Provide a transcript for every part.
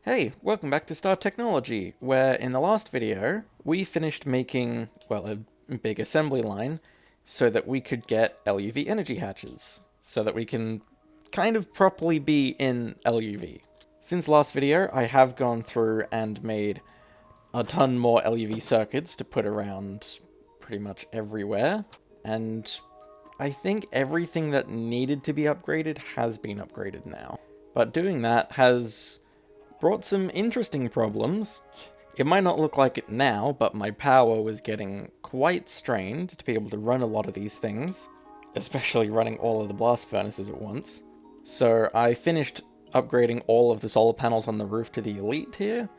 Hey, welcome back to Star Technology, where in the last video, we finished making, well, a big assembly line so that we could get LUV energy hatches, so that we can kind of properly be in LUV. Since last video, I have gone through and made a ton more LUV circuits to put around pretty much everywhere, and I think everything that needed to be upgraded has been upgraded now. But doing that has brought some interesting problems. It might not look like it now, but my power was getting quite strained to be able to run a lot of these things, especially running all of the blast furnaces at once. So I finished upgrading all of the solar panels on the roof to the elite tier,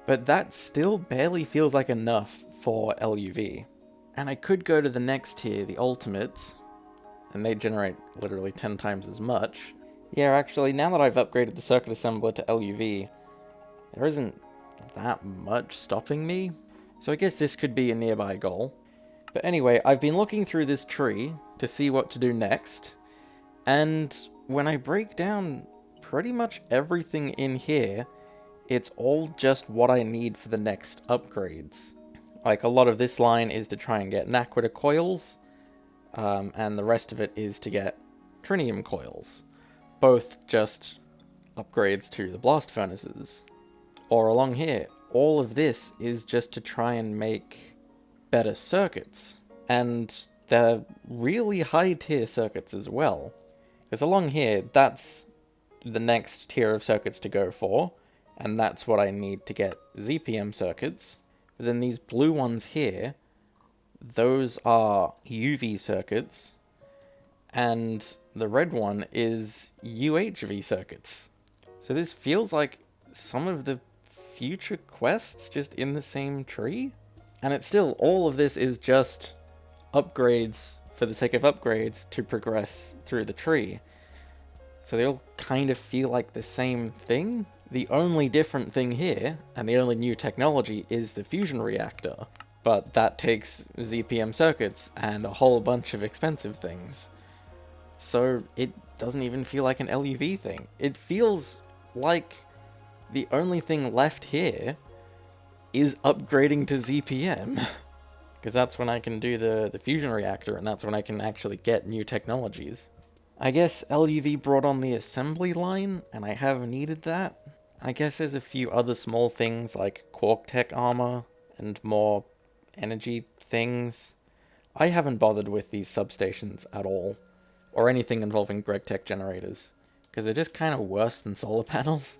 but that still barely feels like enough for LUV. And I could go to the next tier, the ultimates, and they generate literally 10 times as much. Yeah, actually, now that I've upgraded the circuit assembler to LUV, there isn't that much stopping me, so I guess this could be a nearby goal. But anyway, I've been looking through this tree to see what to do next, and when I break down pretty much everything in here, it's all just what I need for the next upgrades. Like, a lot of this line is to try and get naquadah coils, and the rest of it is to get trinium coils. Both just upgrades to the blast furnaces. Or along here, all of this is just to try and make better circuits. And they're really high tier circuits as well. Because along here, that's the next tier of circuits to go for, and that's what I need to get ZPM circuits. But then these blue ones here, those are UV circuits, and the red one is UHV circuits. So this feels like some of the future quests just in the same tree? And it's still, all of this is just upgrades for the sake of upgrades to progress through the tree. So they all kind of feel like the same thing. The only different thing here, and the only new technology, is the fusion reactor. But that takes ZPM circuits and a whole bunch of expensive things. So it doesn't even feel like an LUV thing. It feels like the only thing left here is upgrading to ZPM. Because that's when I can do the fusion reactor, and that's when I can actually get new technologies. I guess LUV brought on the assembly line, and I have needed that. I guess there's a few other small things like Quark Tech armor and more energy things. I haven't bothered with these substations at all, or anything involving Greg Tech generators, because they're just kind of worse than solar panels.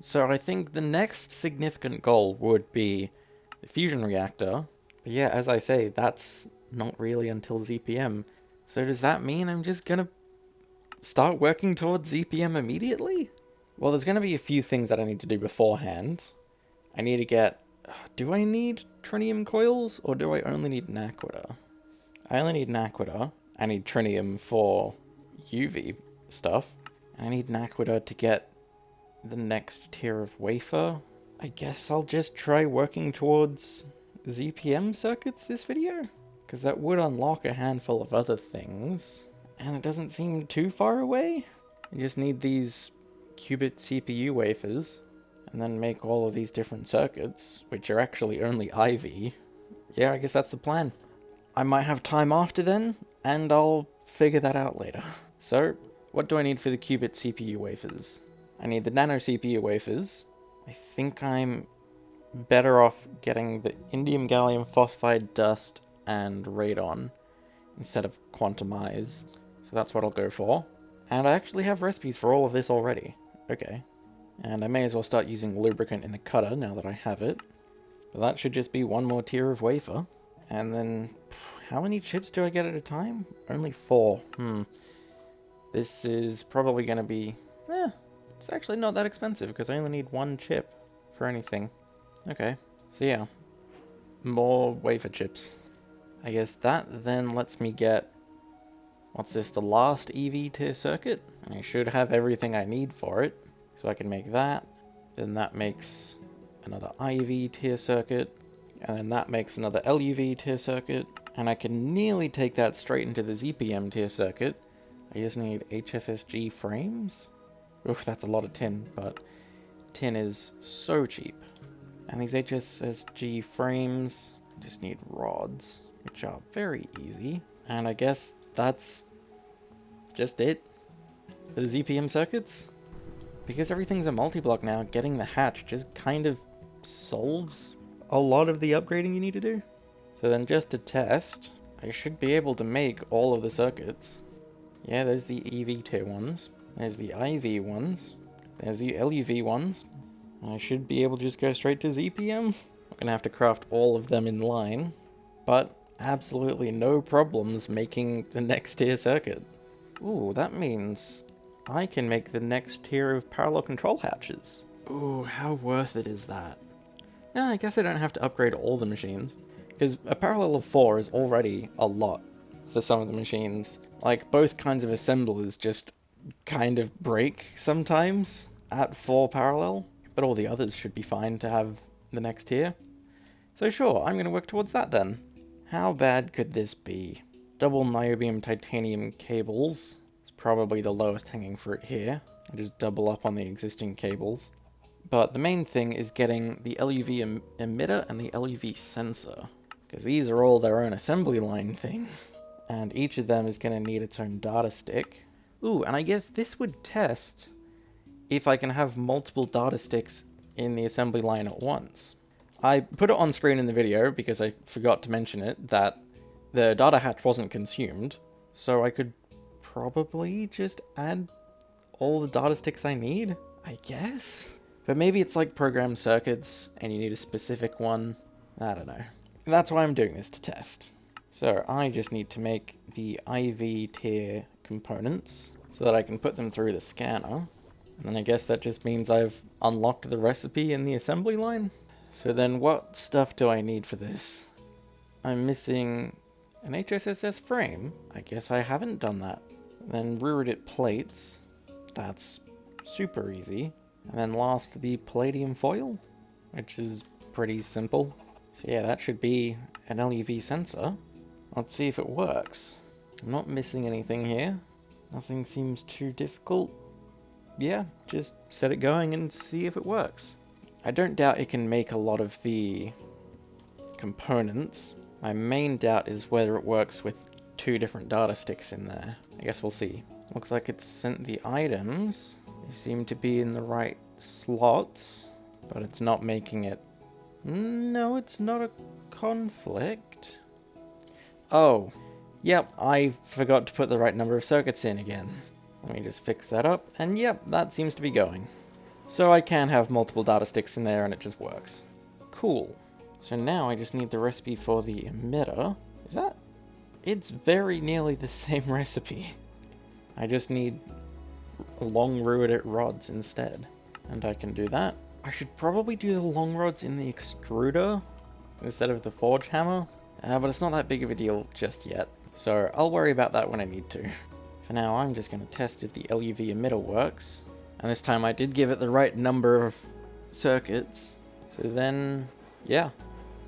So I think the next significant goal would be the fusion reactor. But yeah, as I say, that's not really until ZPM. So does that mean I'm just gonna start working towards ZPM immediately? Well, there's gonna be a few things that I need to do beforehand. I need to get... Do I need trinium coils, or do I only need naquadah? I only need naquadah. I need trinium for UV stuff. I need naquadah to get the next tier of wafer. I guess I'll just try working towards ZPM circuits this video, because that would unlock a handful of other things, and it doesn't seem too far away. I just need these qubit CPU wafers, and then make all of these different circuits, which are actually only IV. Yeah, I guess that's the plan. I might have time after then, and I'll figure that out later. So, what do I need for the qubit CPU wafers? I need the nano CPU wafers. I think I'm better off getting the indium gallium phosphide dust and radon instead of quantumize. So that's what I'll go for. And I actually have recipes for all of this already. Okay. And I may as well start using lubricant in the cutter now that I have it. But that should just be one more tier of wafer. And then, how many chips do I get at a time? Only 4. This is probably going to be... It's actually not that expensive, because I only need 1 chip for anything. Okay, so yeah. More wafer chips. I guess that then lets me get... What's this, the last EV tier circuit? I should have everything I need for it. So I can make that. Then that makes another IV tier circuit. And then that makes another LUV tier circuit. And I can nearly take that straight into the ZPM tier circuit. I just need HSSG frames. Oof, that's a lot of tin, but tin is so cheap. And these HSSG frames just need rods, which are very easy. And I guess that's just it for the ZPM circuits. Because everything's a multi-block now, getting the hatch just kind of solves a lot of the upgrading you need to do. So then just to test, I should be able to make all of the circuits. Yeah, there's the EV tier ones, there's the IV ones, there's the LUV ones. I should be able to just go straight to ZPM. I'm gonna have to craft all of them in line, but absolutely no problems making the next tier circuit. Ooh, that means I can make the next tier of parallel control hatches. Ooh, how worth it is that? Yeah, I guess I don't have to upgrade all the machines, because a parallel of 4 is already a lot for some of the machines. Like, both kinds of assemblers just kind of break sometimes at 4 parallel, but all the others should be fine to have the next tier. So sure, I'm going to work towards that then. How bad could this be? Double niobium titanium cables. Probably the lowest hanging fruit here. I just double up on the existing cables. But the main thing is getting the LUV emitter and the LUV sensor, because these are all their own assembly line thing. And each of them is going to need its own data stick. Ooh, and I guess this would test if I can have multiple data sticks in the assembly line at once. I put it on screen in the video because I forgot to mention it, that the data hatch wasn't consumed, so I could probably just add all the data sticks I need, I guess? But maybe it's like programmed circuits and you need a specific one. I don't know. That's why I'm doing this, to test. So I just need to make the IV tier components so that I can put them through the scanner. And then I guess that just means I've unlocked the recipe in the assembly line. So then what stuff do I need for this? I'm missing an HSSS frame. I guess I haven't done that. Then Ruridit plates, that's super easy. And then last, the palladium foil, which is pretty simple. So yeah, that should be an LUV sensor. Let's see if it works. I'm not missing anything here. Nothing seems too difficult. Yeah, just set it going and see if it works. I don't doubt it can make a lot of the components. My main doubt is whether it works with 2 different data sticks in there. I guess we'll see. Looks like it's sent the items. They seem to be in the right slots, but it's not making it. No, it's not a conflict. Oh, yep, I forgot to put the right number of circuits in again. Let me just fix that up, and yep, that seems to be going. So I can have multiple data sticks in there and it just works. Cool. So now I just need the recipe for the emitter. Is that? It's very nearly the same recipe. I just need long Ruridit rods instead. And I can do that. I should probably do the long rods in the extruder instead of the forge hammer. But it's not that big of a deal just yet. So I'll worry about that when I need to. For now, I'm just going to test if the LUV emitter works. And this time I did give it the right number of circuits. So then, yeah,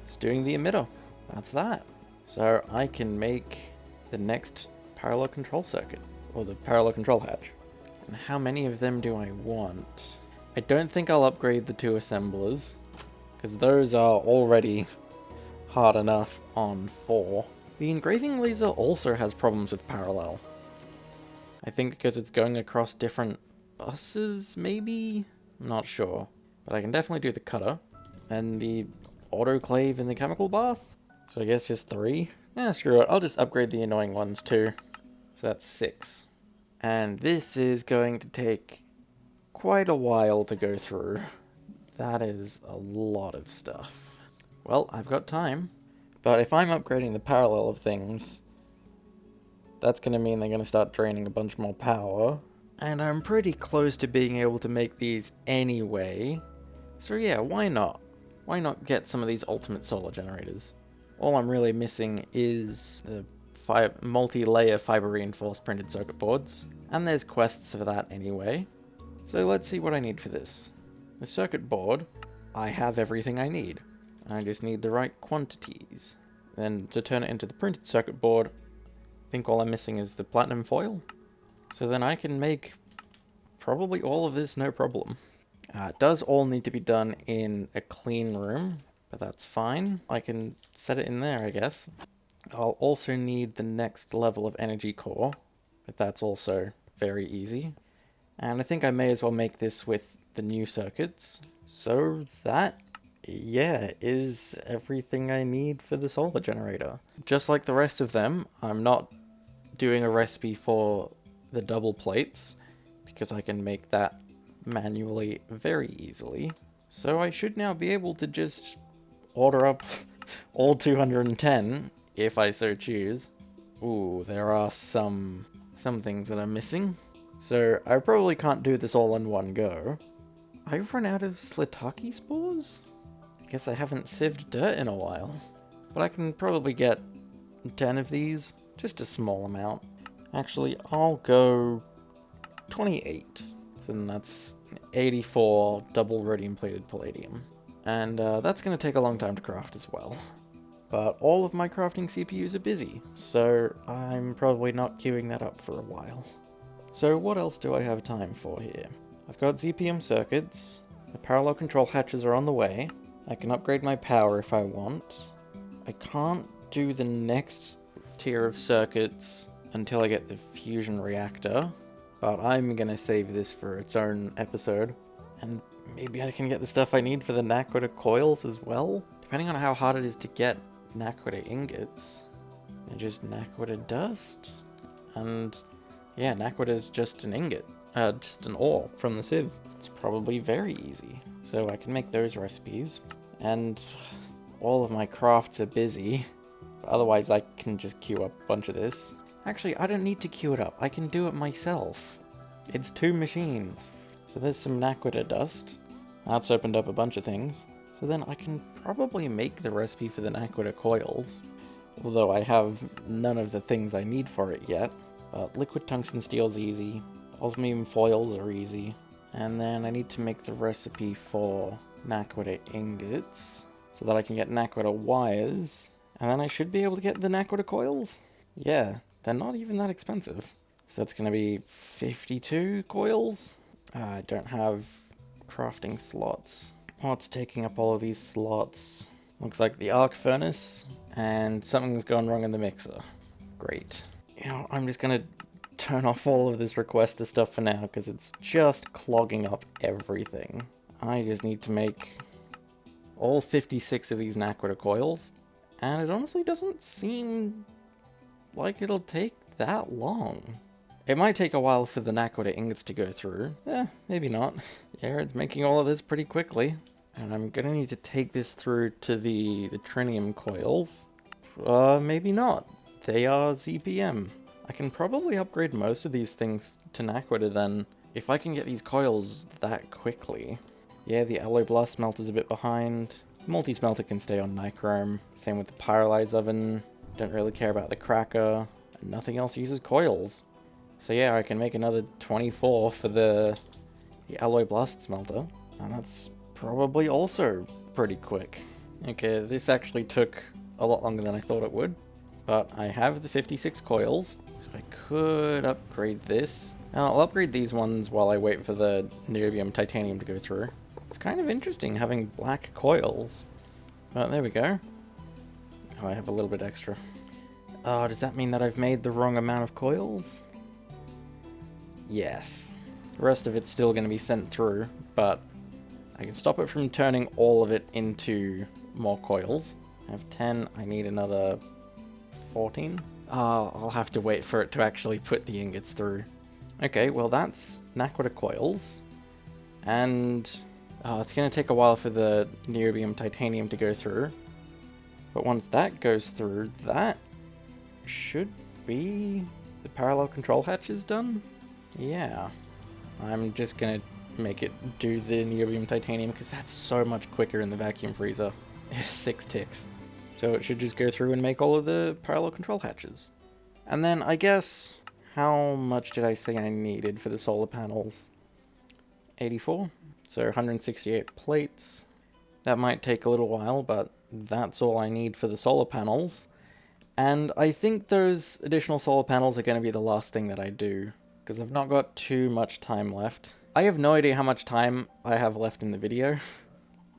it's doing the emitter. That's that. So I can make the next parallel control circuit, or the parallel control hatch. And how many of them do I want? I don't think I'll upgrade the 2 assemblers, because those are already hard enough on 4. The engraving laser also has problems with parallel. I think because it's going across different buses, maybe? I'm not sure. But I can definitely do the cutter. And the autoclave in the chemical bath. So I guess just 3. Yeah, screw it. I'll just upgrade the annoying ones too. So that's 6. And this is going to take quite a while to go through. That is a lot of stuff. Well, I've got time. But if I'm upgrading the parallel of things, that's going to mean they're going to start draining a bunch more power. And I'm pretty close to being able to make these anyway. So yeah, why not? Why not get some of these ultimate solar generators? All I'm really missing is the multi-layer fiber reinforced printed circuit boards. And there's quests for that anyway. So let's see what I need for this. The circuit board, I have everything I need. I just need the right quantities. Then to turn it into the printed circuit board, I think all I'm missing is the platinum foil. So then I can make probably all of this no problem. It does all need to be done in a clean room, but that's fine. I can set it in there, I guess. I'll also need the next level of energy core, but that's also very easy. And I think I may as well make this with the new circuits. So that, yeah, is everything I need for the solar generator. Just like the rest of them, I'm not doing a recipe for the double plates, because I can make that manually very easily. So I should now be able to just order up all 210 if I so choose. Ooh, there are some things that are missing. So I probably can't do this all in one go. I've run out of Slitaki spores? I guess I haven't sieved dirt in a while. But I can probably get 10 of these, just a small amount. Actually, I'll go 28. So then that's 84 double rhodium plated palladium. And that's going to take a long time to craft as well. But all of my crafting CPUs are busy, so I'm probably not queuing that up for a while. So what else do I have time for here? I've got ZPM circuits, the parallel control hatches are on the way, I can upgrade my power if I want. I can't do the next tier of circuits until I get the fusion reactor, but I'm gonna save this for its own episode. And maybe I can get the stuff I need for the naquadah coils as well? Depending on how hard it is to get naquadah ingots, and just naquadah dust. And yeah, naquadah is just an ingot, just an ore from the sieve. It's probably very easy. So I can make those recipes, and all of my crafts are busy. Otherwise I can just queue up a bunch of this. Actually, I don't need to queue it up, I can do it myself. It's 2 machines. So there's some naquadah dust. That's opened up a bunch of things. So then I can probably make the recipe for the naquadah coils. Although I have none of the things I need for it yet. But liquid tungsten steel's easy. Osmium foils are easy. And then I need to make the recipe for naquadah ingots, so that I can get naquadah wires. And then I should be able to get the naquadah coils. Yeah, they're not even that expensive. So that's going to be 52 coils. I don't have crafting slots. What's taking up all of these slots? Looks like the arc furnace, and something's gone wrong in the mixer. Great. You know, I'm just gonna turn off all of this requester stuff for now, because it's just clogging up everything. I just need to make all 56 of these naquadah coils, and it honestly doesn't seem like it'll take that long. It might take a while for the naquadah ingots to go through. Maybe not. Yeah, it's making all of this pretty quickly. And I'm gonna need to take this through to the trinium coils. Maybe not. They are ZPM. I can probably upgrade most of these things to naquadah then, if I can get these coils that quickly. Yeah, the alloy blast smelter's a bit behind. Multi-smelter can stay on nichrome. Same with the pyrolyze oven. Don't really care about the cracker. And nothing else uses coils. So yeah, I can make another 24 for the alloy blast smelter, and that's probably also pretty quick. Okay, this actually took a lot longer than I thought it would, but I have the 56 coils, so I could upgrade this. Now, I'll upgrade these ones while I wait for the niobium titanium to go through. It's kind of interesting having black coils, but there we go. Oh, I have a little bit extra. Oh, does that mean that I've made the wrong amount of coils? Yes. The rest of it's still going to be sent through, but I can stop it from turning all of it into more coils. I have 10, I need another 14. I'll have to wait for it to actually put the ingots through. Okay, well that's naquadah coils. And it's going to take a while for the niobium titanium to go through. But once that goes through, that should be the parallel control hatches done. Yeah, I'm just gonna make it do the niobium titanium because that's so much quicker in the vacuum freezer. 6 ticks. So it should just go through and make all of the parallel control hatches. And then I guess, how much did I say I needed for the solar panels? 84, so 168 plates. That might take a little while, but that's all I need for the solar panels. And I think those additional solar panels are going to be the last thing that I do, because I've not got too much time left. I have no idea how much time I have left in the video.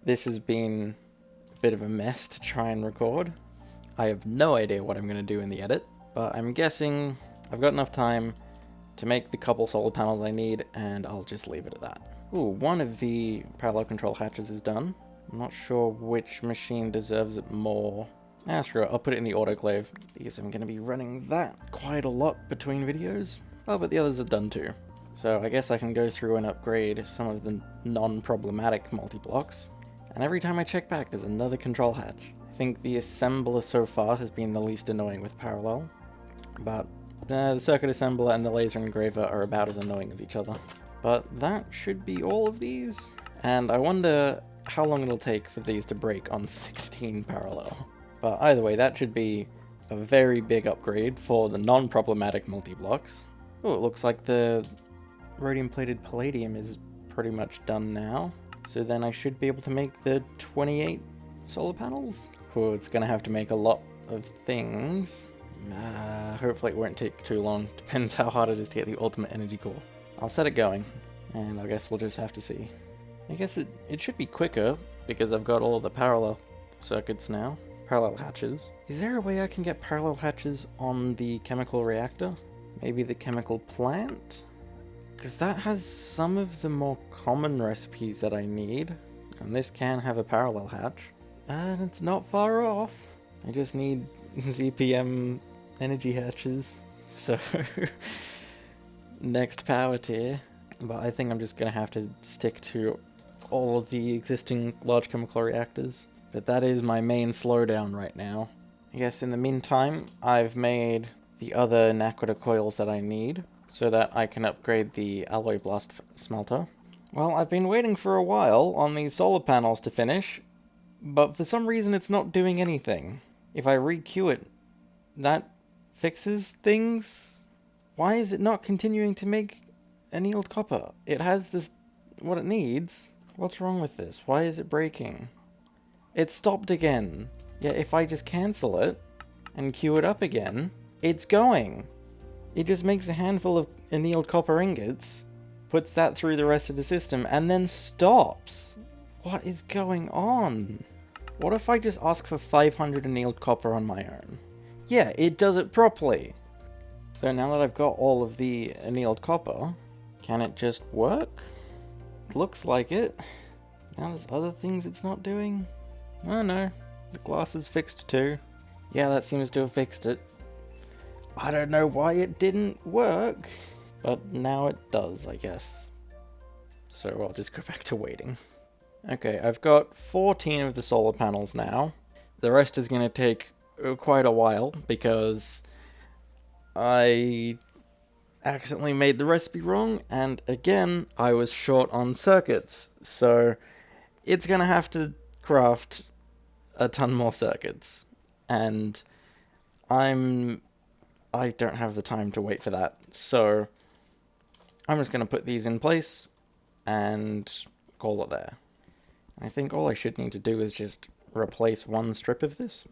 This has been a bit of a mess to try and record. I have no idea what I'm going to do in the edit, but I'm guessing I've got enough time to make the couple solar panels I need, and I'll just leave it at that. Ooh, one of the parallel control hatches is done. I'm not sure which machine deserves it more. Screw it, I'll put it in the autoclave, because I'm going to be running that quite a lot between videos. Oh, but the others are done too. So I guess I can go through and upgrade some of the non-problematic multi-blocks. And every time I check back, there's another control hatch. I think the assembler so far has been the least annoying with parallel, but the circuit assembler and the laser engraver are about as annoying as each other. But that should be all of these. And I wonder how long it'll take for these to break on 16 parallel. But either way, that should be a very big upgrade for the non-problematic multi-blocks. Oh, it looks like the rhodium-plated palladium is pretty much done now. So then I should be able to make the 28 solar panels. Oh, it's gonna have to make a lot of things. Hopefully it won't take too long. Depends how hard it is to get the ultimate energy core. I'll set it going, and I guess we'll just have to see. I guess it should be quicker, because I've got all the parallel circuits now. Parallel hatches. Is there a way I can get parallel hatches on the chemical reactor? Maybe the chemical plant? Because that has some of the more common recipes that I need. And this can have a parallel hatch. And it's not far off. I just need ZPM energy hatches. So, next power tier. But I think I'm just going to have to stick to all of the existing large chemical reactors. But that is my main slowdown right now. I guess in the meantime, I've made the other naquadah coils that I need, so that I can upgrade the alloy blast smelter. Well, I've been waiting for a while on these solar panels to finish, but for some reason it's not doing anything. If I re-queue it, that fixes things? Why is it not continuing to make annealed copper? It has this, what it needs. What's wrong with this? Why is it breaking? It stopped again. Yeah, if I just cancel it and queue it up again, it's going. It just makes a handful of annealed copper ingots, puts that through the rest of the system, and then stops. What is going on? What if I just ask for 500 annealed copper on my own? Yeah, it does it properly. So now that I've got all of the annealed copper, can it just work? Looks like it. Now there's other things it's not doing. Oh no, the glass is fixed too. Yeah, that seems to have fixed it. I don't know why it didn't work, but now it does, I guess. So I'll just go back to waiting. Okay, I've got 14 of the solar panels now. The rest is going to take quite a while, because I accidentally made the recipe wrong, and again, I was short on circuits, so it's going to have to craft a ton more circuits, and I don't have the time to wait for that, so I'm just going to put these in place and call it there. I think all I should need to do is just replace one strip of this.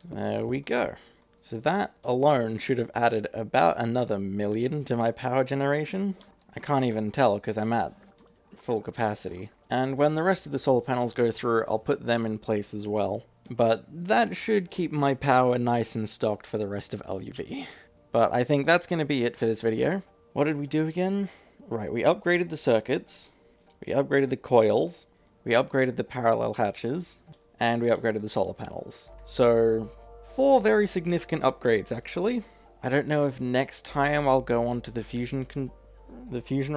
There we go. So that alone should have added about another 1,000,000 to my power generation. I can't even tell because I'm at full capacity. And when the rest of the solar panels go through, I'll put them in place as well. But that should keep my power nice and stocked for the rest of LUV. But I think that's going to be it for this video. What did we do again? Right, we upgraded the circuits, we upgraded the coils, we upgraded the parallel hatches, and we upgraded the solar panels. So, 4 very significant upgrades, actually. I don't know if next time I'll go on to the fusion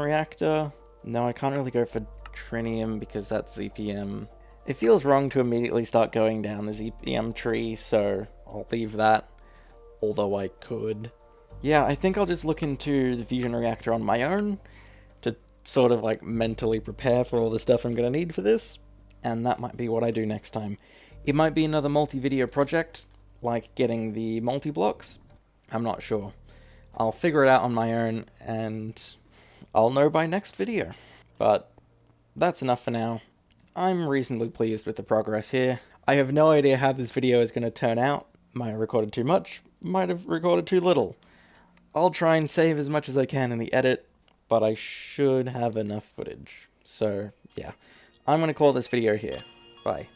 reactor. No, I can't really go for trinium because that's ZPM. It feels wrong to immediately start going down the ZPM tree, so I'll leave that, although I could. Yeah, I think I'll just look into the fusion reactor on my own to sort of like mentally prepare for all the stuff I'm going to need for this, and that might be what I do next time. It might be another multi-video project, like getting the multi-blocks. I'm not sure. I'll figure it out on my own, and I'll know by next video. But that's enough for now. I'm reasonably pleased with the progress here. I have no idea how this video is going to turn out. Might have recorded too much, might have recorded too little. I'll try and save as much as I can in the edit, but I should have enough footage. So, yeah. I'm going to call this video here. Bye.